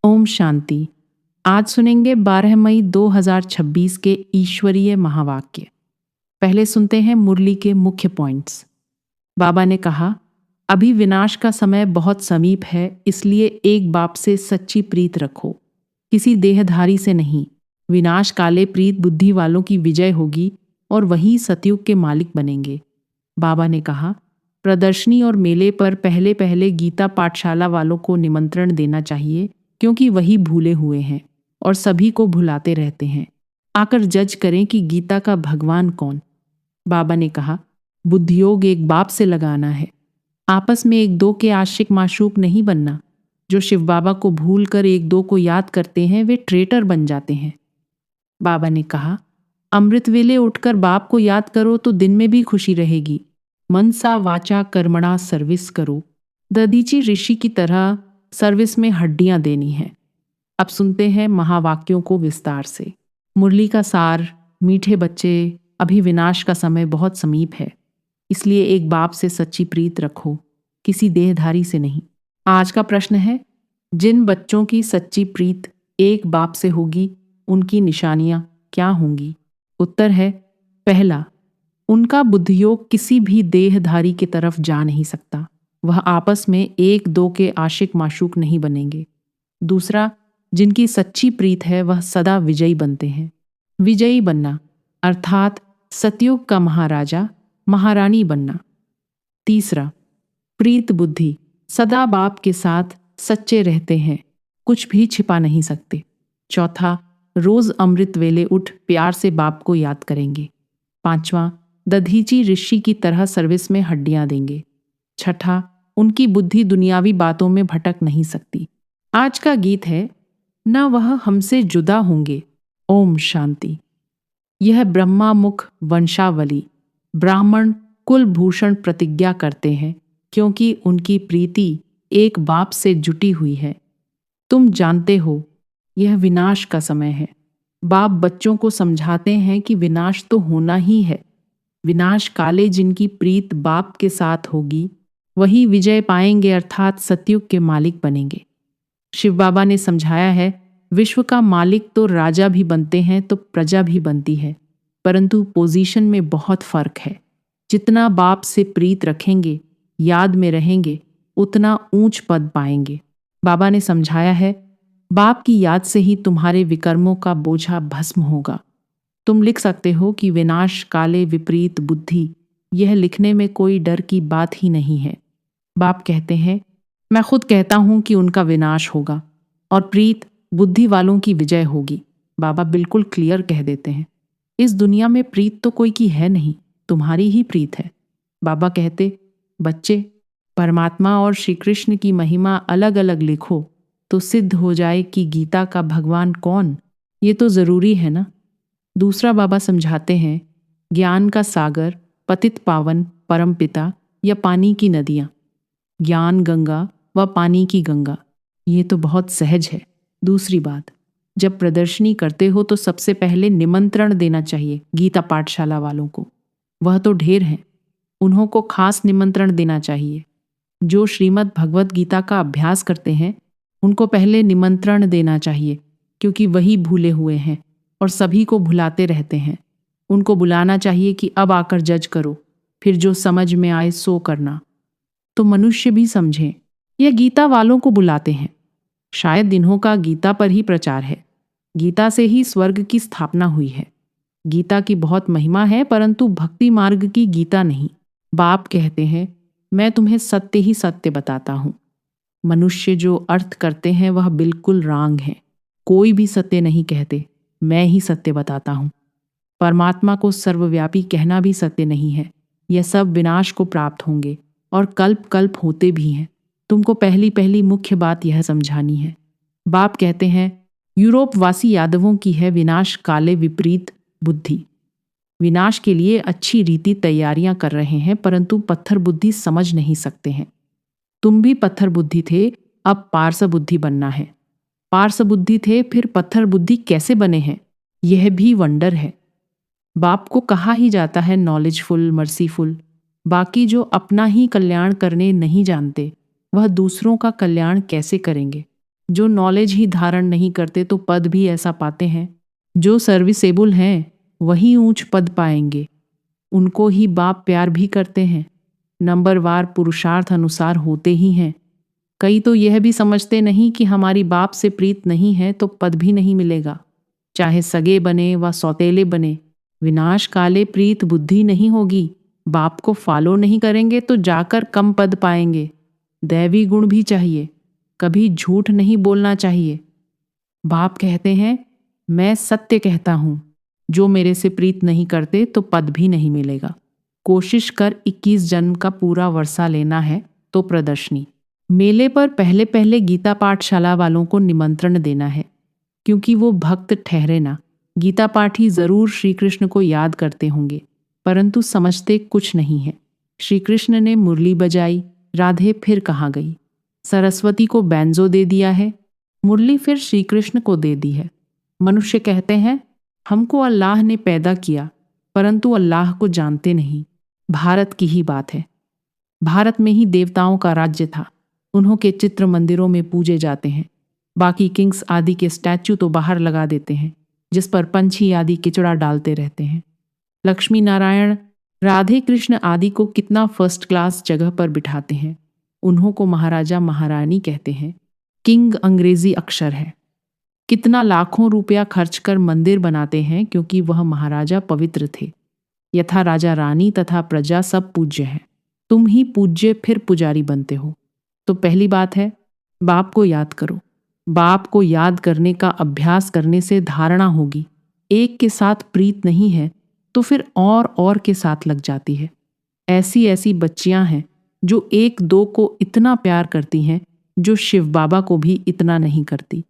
ओम शांति। आज सुनेंगे 12 मई 2026 के ईश्वरीय महावाक्य। पहले सुनते हैं मुरली के मुख्य पॉइंट्स। बाबा ने कहा, अभी विनाश का समय बहुत समीप है, इसलिए एक बाप से सच्ची प्रीत रखो, किसी देहधारी से नहीं। विनाश काले प्रीत बुद्धि वालों की विजय होगी और वही सतयुग के मालिक बनेंगे। बाबा ने कहा, प्रदर्शनी और मेले पर पहले पहले गीता पाठशाला वालों को निमंत्रण देना चाहिए, क्योंकि वही भूले हुए हैं और सभी को भुलाते रहते हैं। आकर जज करें कि गीता का भगवान कौन। बाबा ने कहा, बुद्धियोग एक बाप से लगाना है, आपस में एक दो के आशिक माशूक नहीं बनना। जो शिव बाबा को भूल कर एक दो को याद करते हैं वे ट्रेटर बन जाते हैं। बाबा ने कहा, अमृत वेले उठकर बाप को याद करो तो दिन में भी खुशी रहेगी। मनसा वाचा कर्मणा सर्विस करो। ददीची ऋषि की तरह सर्विस में हड्डियां देनी है। अब सुनते हैं महावाक्यों को विस्तार से। मुरली का सार। मीठे बच्चे, अभी विनाश का समय बहुत समीप है, इसलिए एक बाप से सच्ची प्रीत रखो, किसी देहधारी से नहीं। आज का प्रश्न है, जिन बच्चों की सच्ची प्रीत एक बाप से होगी उनकी निशानियां क्या होंगी? उत्तर है, पहला, उनका बुद्धियोग किसी भी देहधारी की तरफ जा नहीं सकता, वह आपस में एक दो के आशिक माशूक नहीं बनेंगे। दूसरा, जिनकी सच्ची प्रीत है वह सदा विजयी बनते हैं। विजयी बनना अर्थात सतयुग का महाराजा महारानी बनना। तीसरा, प्रीत बुद्धि सदा बाप के साथ सच्चे रहते हैं, कुछ भी छिपा नहीं सकते। चौथा, रोज अमृत वेले उठ प्यार से बाप को याद करेंगे। पांचवा, दधीची ऋषि की तरह सर्विस में हड्डियां देंगे। छठा, उनकी बुद्धि दुनियावी बातों में भटक नहीं सकती। आज का गीत है, न वह हमसे जुदा होंगे। ओम शांति। यह ब्रह्मा मुख वंशावली ब्राह्मण कुलभूषण प्रतिज्ञा करते हैं, क्योंकि उनकी प्रीति एक बाप से जुटी हुई है। तुम जानते हो यह विनाश का समय है। बाप बच्चों को समझाते हैं कि विनाश तो होना ही है। विनाश काले जिनकी प्रीत बाप के साथ होगी वही विजय पाएंगे, अर्थात सतयुग के मालिक बनेंगे। शिव बाबा ने समझाया है, विश्व का मालिक तो राजा भी बनते हैं तो प्रजा भी बनती है, परंतु पोजीशन में बहुत फर्क है। जितना बाप से प्रीत रखेंगे, याद में रहेंगे, उतना ऊंच पद पाएंगे। बाबा ने समझाया है, बाप की याद से ही तुम्हारे विकर्मों का बोझा भस्म होगा। तुम लिख सकते हो कि विनाश काले विपरीत बुद्धि, यह लिखने में कोई डर की बात ही नहीं है। बाप कहते हैं, मैं खुद कहता हूं कि उनका विनाश होगा और प्रीत बुद्धि वालों की विजय होगी। बाबा बिल्कुल क्लियर कह देते हैं, इस दुनिया में प्रीत तो कोई की है नहीं, तुम्हारी ही प्रीत है। बाबा कहते, बच्चे, परमात्मा और श्री कृष्ण की महिमा अलग अलग लिखो तो सिद्ध हो जाए कि गीता का भगवान कौन, ये तो जरूरी है ना। दूसरा बाबा समझाते हैं, ज्ञान का सागर, पतित पावन परमपिता या पानी की नदियाँ, ज्ञान गंगा व पानी की गंगा, ये तो बहुत सहज है। दूसरी बात, जब प्रदर्शनी करते हो तो सबसे पहले निमंत्रण देना चाहिए गीता पाठशाला वालों को। वह तो ढेर हैं, उन्हों को खास निमंत्रण देना चाहिए। जो श्रीमद् भगवत गीता का अभ्यास करते हैं उनको पहले निमंत्रण देना चाहिए, क्योंकि वही भूले हुए हैं और सभी को भुलाते रहते हैं। उनको बुलाना चाहिए कि अब आकर जज करो, फिर जो समझ में आए सो करना। तो मनुष्य भी समझें, यह गीता वालों को बुलाते हैं। शायद इन्हों का गीता पर ही प्रचार है। गीता से ही स्वर्ग की स्थापना हुई है। गीता की बहुत महिमा है, परंतु भक्ति मार्ग की गीता नहीं। बाप कहते हैं, मैं तुम्हें सत्य ही सत्य बताता हूँ। मनुष्य जो अर्थ करते हैं वह बिल्कुल रांग है। कोई भी सत्य नहीं कहते, मैं ही सत्य बताता हूँ। परमात्मा को सर्वव्यापी कहना भी सत्य नहीं है। यह सब विनाश को प्राप्त होंगे और कल्प कल्प होते भी हैं। तुमको पहली पहली मुख्य बात यह समझानी है। बाप कहते हैं, यूरोपवासी यादवों की है विनाश काले विपरीत बुद्धि। विनाश के लिए अच्छी रीति तैयारियां कर रहे हैं, परंतु पत्थर बुद्धि समझ नहीं सकते हैं। तुम भी पत्थर बुद्धि थे, अब पार्स बुद्धि बनना है। पार्स बुद्धि थे, फिर पत्थर बुद्धि कैसे बने हैं, यह भी वंडर है। बाप को कहा ही जाता है नॉलेजफुल, मर्सीफुल। बाकी जो अपना ही कल्याण करने नहीं जानते, वह दूसरों का कल्याण कैसे करेंगे? जो नॉलेज ही धारण नहीं करते तो पद भी ऐसा पाते हैं। जो सर्विसेबल हैं वही ऊंच पद पाएंगे। उनको ही बाप प्यार भी करते हैं। नंबरवार पुरुषार्थ अनुसार होते ही हैं। कई तो यह भी समझते नहीं कि हमारी बाप से प्रीत नहीं है तो पद भी नहीं मिलेगा, चाहे सगे बने व सौतेले बने। विनाश काले प्रीत बुद्धि नहीं होगी। बाप को फॉलो नहीं करेंगे तो जाकर कम पद पाएंगे। दैवी गुण भी चाहिए, कभी झूठ नहीं बोलना चाहिए। बाप कहते हैं, मैं सत्य कहता हूं, जो मेरे से प्रीत नहीं करते तो पद भी नहीं मिलेगा। कोशिश कर 21 जन्म का पूरा वर्षा लेना है तो प्रदर्शनी मेले पर पहले पहले गीता पाठशाला वालों को निमंत्रण देना है, क्योंकि वो भक्त ठहरे ना। गीता पाठी जरूर श्री कृष्ण को याद करते होंगे, परंतु समझते कुछ नहीं है। श्री कृष्ण ने मुरली बजाई, राधे फिर कहाँ गई। सरस्वती को बैंजो दे दिया है, मुरली फिर श्री कृष्ण को दे दी है। मनुष्य कहते हैं, हमको अल्लाह ने पैदा किया, परंतु अल्लाह को जानते नहीं। भारत की ही बात है। भारत में ही देवताओं का राज्य था। उन्हों के चित्र मंदिरों में पूजे जाते हैं। बाकी किंग्स आदि के स्टैच्यू तो बाहर लगा देते हैं, जिस पर पंछी आदि किचड़ा डालते रहते हैं। लक्ष्मी नारायण, राधे कृष्ण आदि को कितना फर्स्ट क्लास जगह पर बिठाते हैं। उन्हों को महाराजा महारानी कहते हैं। किंग अंग्रेजी अक्षर है। कितना लाखों रुपया खर्च कर मंदिर बनाते हैं, क्योंकि वह महाराजा पवित्र थे। यथा राजा रानी तथा प्रजा सब पूज्य है। तुम ही पूज्य फिर पुजारी बनते हो। तो पहली बात है, बाप को याद करो। बाप को याद करने का अभ्यास करने से धारणा होगी। एक के साथ प्रीत नहीं है तो फिर और के साथ लग जाती है। ऐसी ऐसी बच्चियां हैं जो एक दो को इतना प्यार करती हैं, जो शिव बाबा को भी इतना नहीं करती।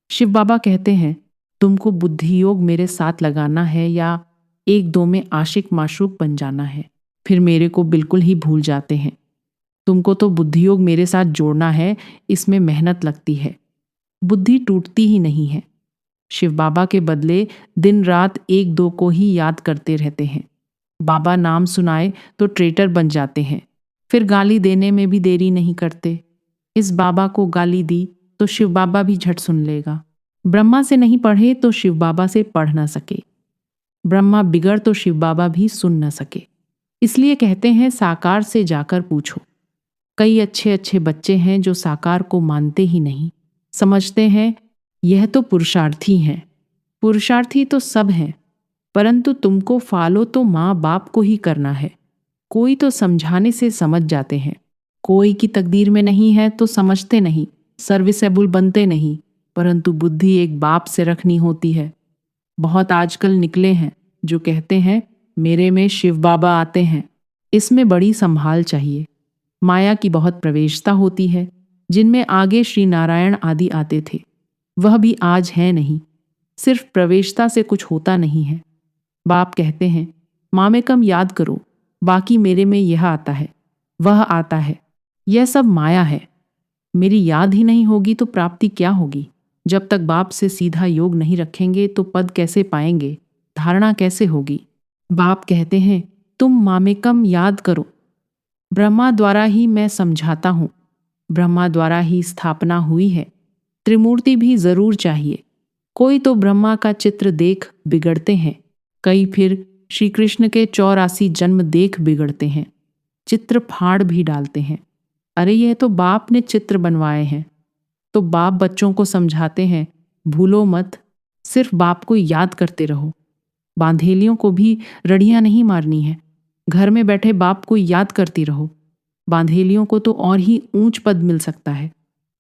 शिव बाबा कहते हैं, तुमको बुद्धि योग मेरे साथ लगाना है या एक दो में आशिक माशूक बन जाना है, फिर मेरे को बिल्कुल ही भूल जाते हैं। तुमको तो बुद्धि योग मेरे साथ जोड़ना है, इसमें मेहनत लगती है। बुद्धि टूटती ही नहीं है। शिव बाबा के बदले दिन रात एक दो को ही याद करते रहते हैं। बाबा नाम सुनाए तो ट्रेटर बन जाते हैं, फिर गाली देने में भी देरी नहीं करते। इस बाबा को गाली दी तो शिव बाबा भी झट सुन लेगा। ब्रह्मा से नहीं पढ़े तो शिव बाबा से पढ़ न सके। ब्रह्मा बिगड़ तो शिव बाबा भी सुन न सके। इसलिए कहते हैं, साकार से जाकर पूछो। कई अच्छे अच्छे बच्चे हैं जो साकार को मानते ही नहीं, समझते हैं यह तो पुरुषार्थी हैं। पुरुषार्थी तो सब हैं, परंतु तुमको फॉलो तो माँ बाप को ही करना है। कोई तो समझाने से समझ जाते हैं, कोई की तकदीर में नहीं है तो समझते नहीं, सर्विसेबल बनते नहीं, परंतु बुद्धि एक बाप से रखनी होती है। बहुत आजकल निकले हैं जो कहते हैं, मेरे में शिव बाबा आते हैं। इसमें बड़ी संभाल चाहिए। माया की बहुत प्रवेशता होती है, जिनमें आगे श्री नारायण आदि आते थे, वह भी आज है नहीं। सिर्फ प्रवेशता से कुछ होता नहीं है। बाप कहते हैं, माँ में कम याद करो, बाकी मेरे में यह आता है, वह आता है, यह सब माया है। मेरी याद ही नहीं होगी तो प्राप्ति क्या होगी। जब तक बाप से सीधा योग नहीं रखेंगे तो पद कैसे पाएंगे, धारणा कैसे होगी। बाप कहते हैं, तुम माँ में कम याद करो। ब्रह्मा द्वारा ही मैं समझाता हूँ, ब्रह्मा द्वारा ही स्थापना हुई है। त्रिमूर्ति भी जरूर चाहिए। कोई तो ब्रह्मा का चित्र देख बिगड़ते हैं, कई फिर श्री कृष्ण के 84 जन्म देख बिगड़ते हैं, चित्र फाड़ भी डालते हैं। अरे यह तो बाप ने चित्र बनवाए हैं। तो बाप बच्चों को समझाते हैं, भूलो मत, सिर्फ बाप को याद करते रहो। बांधेलियों को भी रड़ियां नहीं मारनी है, घर में बैठे बाप को याद करती रहो। बांधेलियों को तो और ही ऊंच पद मिल सकता है।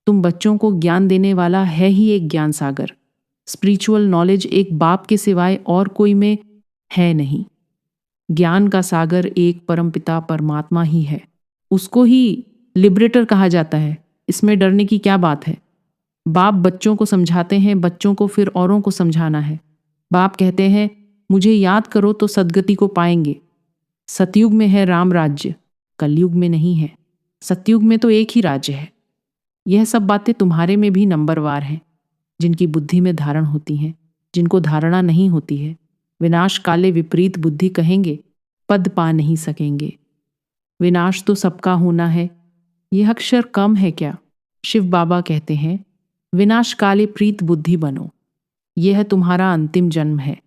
तुम बच्चों को ज्ञान देने वाला है ही एक ज्ञान सागर। स्पिरिचुअल नॉलेज एक बाप के सिवाय और कोई में है नहीं। ज्ञान का सागर एक परमपिता परमात्मा ही है, उसको ही लिबरेटर कहा जाता है। इसमें डरने की क्या बात है। बाप बच्चों को समझाते हैं, बच्चों को फिर औरों को समझाना है। बाप कहते हैं, मुझे याद करो तो सदगति को पाएंगे। सतयुग में है राम राज्य, कलयुग में नहीं है। सतयुग में तो एक ही राज्य है। यह सब बातें तुम्हारे में भी नंबरवार हैं, जिनकी बुद्धि में धारण होती हैं। जिनको धारणा नहीं होती है, विनाश काले विपरीत बुद्धि कहेंगे, पद पा नहीं सकेंगे। विनाश तो सबका होना है, यह अक्षर कम है क्या। शिव बाबा कहते हैं, विनाशकाले प्रीत बुद्धि बनो। यह तुम्हारा अंतिम जन्म है।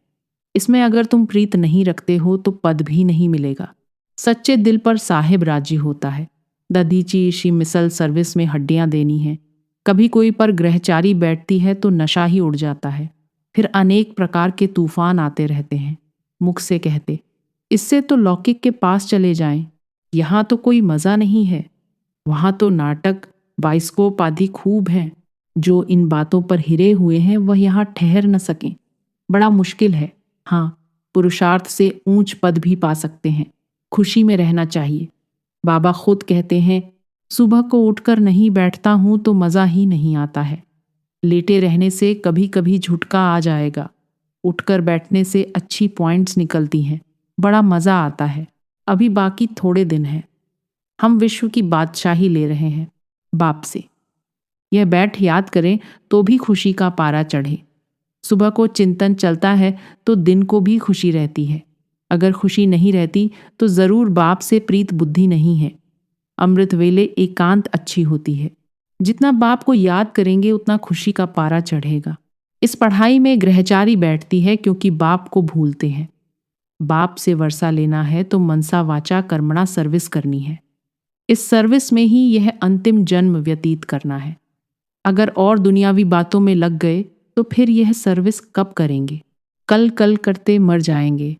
इसमें अगर तुम प्रीत नहीं रखते हो तो पद भी नहीं मिलेगा। सच्चे दिल पर साहिब राजी होता है। दधीची इसी मिसल सर्विस में हड्डियां देनी है। कभी कोई पर ग्रहचारी बैठती है तो नशा ही उड़ जाता है। फिर अनेक प्रकार के तूफान आते रहते हैं। मुख से कहते, इससे तो लौकिक के पास चले जाएं। यहाँ तो कोई मज़ा नहीं है। वहाँ तो नाटक, बाइस्कोप आदि खूब हैं। जो इन बातों पर हिरे हुए हैं वह यहाँ ठहर न सकें। बड़ा मुश्किल है। हाँ, पुरुषार्थ से ऊंच पद भी पा सकते हैं। खुशी में रहना चाहिए। बाबा खुद कहते हैं, सुबह को उठकर नहीं बैठता हूं तो मज़ा ही नहीं आता है। लेटे रहने से कभी कभी झुटका आ जाएगा। उठकर बैठने से अच्छी पॉइंट्स निकलती हैं। बड़ा मज़ा आता है। अभी बाकी थोड़े दिन हैं। हम विश्व की बादशाही ले रहे हैं बाप से। यह बैठ याद करें तो भी खुशी का पारा चढ़े। सुबह को चिंतन चलता है तो दिन को भी खुशी रहती है। अगर खुशी नहीं रहती तो ज़रूर बाप से प्रीत बुद्धि नहीं है। अमृत वेले एकांत अच्छी होती है। जितना बाप को याद करेंगे उतना खुशी का पारा चढ़ेगा। इस पढ़ाई में ग्रहचारी बैठती है क्योंकि बाप को भूलते हैं। बाप से वर्षा लेना है तो मनसा वाचा कर्मणा सर्विस करनी है। इस सर्विस में ही यह अंतिम जन्म व्यतीत करना है। अगर और दुनियावी बातों में लग गए तो फिर यह सर्विस कब करेंगे? कल कल करते मर जाएंगे।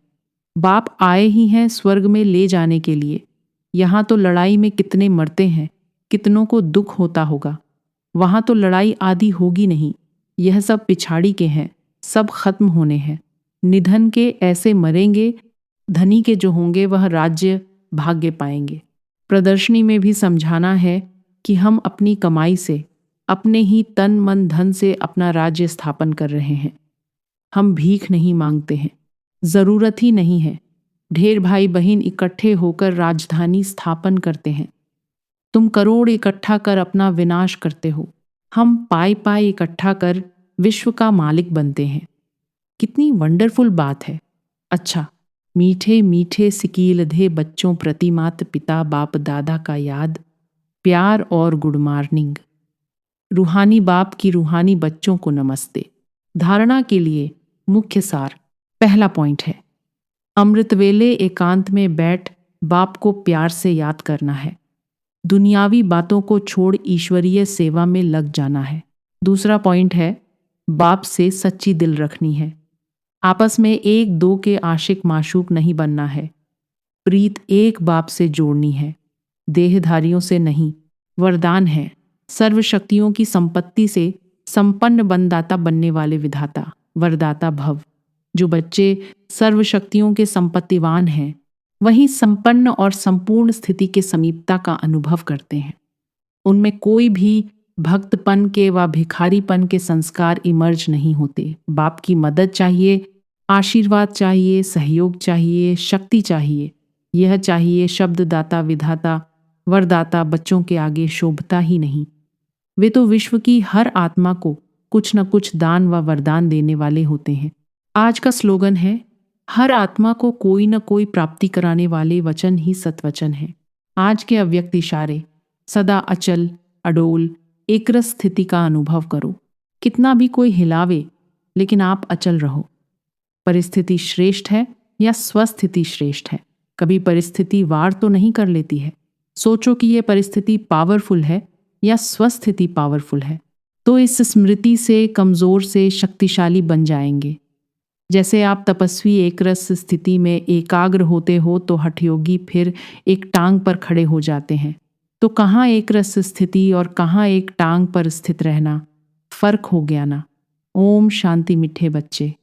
बाप आए ही हैं स्वर्ग में ले जाने के लिए। यहाँ तो लड़ाई में कितने मरते हैं, कितनों को दुख होता होगा। वहाँ तो लड़ाई आदि होगी नहीं। यह सब पिछाड़ी के हैं, सब खत्म होने हैं। निधन के ऐसे मरेंगे, धनी के जो होंगे वह राज्य भाग्य पाएंगे। प्रदर्शनी में भी समझाना है कि हम अपनी कमाई से, अपने ही तन मन धन से अपना राज्य स्थापन कर रहे हैं। हम भीख नहीं मांगते हैं, ज़रूरत ही नहीं है। ढेर भाई बहन इकट्ठे होकर राजधानी स्थापन करते हैं। तुम करोड़ इकट्ठा कर अपना विनाश करते हो। हम पाई पाई इकट्ठा कर विश्व का मालिक बनते हैं। कितनी वंडरफुल बात है। अच्छा, मीठे मीठे सिकीलधे बच्चों प्रति मात पिता बाप दादा का याद, प्यार और गुड मॉर्निंग। रूहानी बाप की रूहानी बच्चों को नमस्ते। धारणा के लिए मुख्य सार। पहला पॉइंट है, अमृत वेले एकांत में बैठ बाप को प्यार से याद करना है। दुनियावी बातों को छोड़ ईश्वरीय सेवा में लग जाना है। दूसरा पॉइंट है, बाप से सच्ची दिल रखनी है। आपस में एक दो के आशिक माशूक नहीं बनना है। प्रीत एक बाप से जोड़नी है, देहधारियों से नहीं। वरदान है, सर्वशक्तियों की संपत्ति से संपन्न बनदाता बनने वाले विधाता वरदाता भव। जो बच्चे सर्वशक्तियों के संपत्तिवान हैं वही संपन्न और संपूर्ण स्थिति के समीपता का अनुभव करते हैं। उनमें कोई भी भक्तपन के व भिखारीपन के संस्कार इमर्ज नहीं होते। बाप की मदद चाहिए, आशीर्वाद चाहिए, सहयोग चाहिए, शक्ति चाहिए। यह चाहिए शब्ददाता विधाता वरदाता बच्चों के आगे शोभता ही नहीं। वे तो विश्व की हर आत्मा को कुछ न कुछ दान व वरदान देने वाले होते हैं। आज का स्लोगन है, हर आत्मा को कोई न कोई प्राप्ति कराने वाले वचन ही सतवचन है। आज के अव्यक्त इशारे, सदा अचल अडोल एकरस स्थिति का अनुभव करो। कितना भी कोई हिलावे लेकिन आप अचल रहो। परिस्थिति श्रेष्ठ है या स्वस्थिति श्रेष्ठ है? कभी परिस्थिति वार तो नहीं कर लेती है। सोचो कि यह परिस्थिति पावरफुल है या स्वस्थिति पावरफुल है, तो इस स्मृति से कमजोर से शक्तिशाली बन जाएंगे। जैसे आप तपस्वी एकरस स्थिति में एकाग्र होते हो तो हठयोगी फिर एक टांग पर खड़े हो जाते हैं। तो कहाँ एकरस स्थिति और कहाँ एक टांग पर स्थित रहना, फर्क हो गया ना। ओम शांति मिठे बच्चे।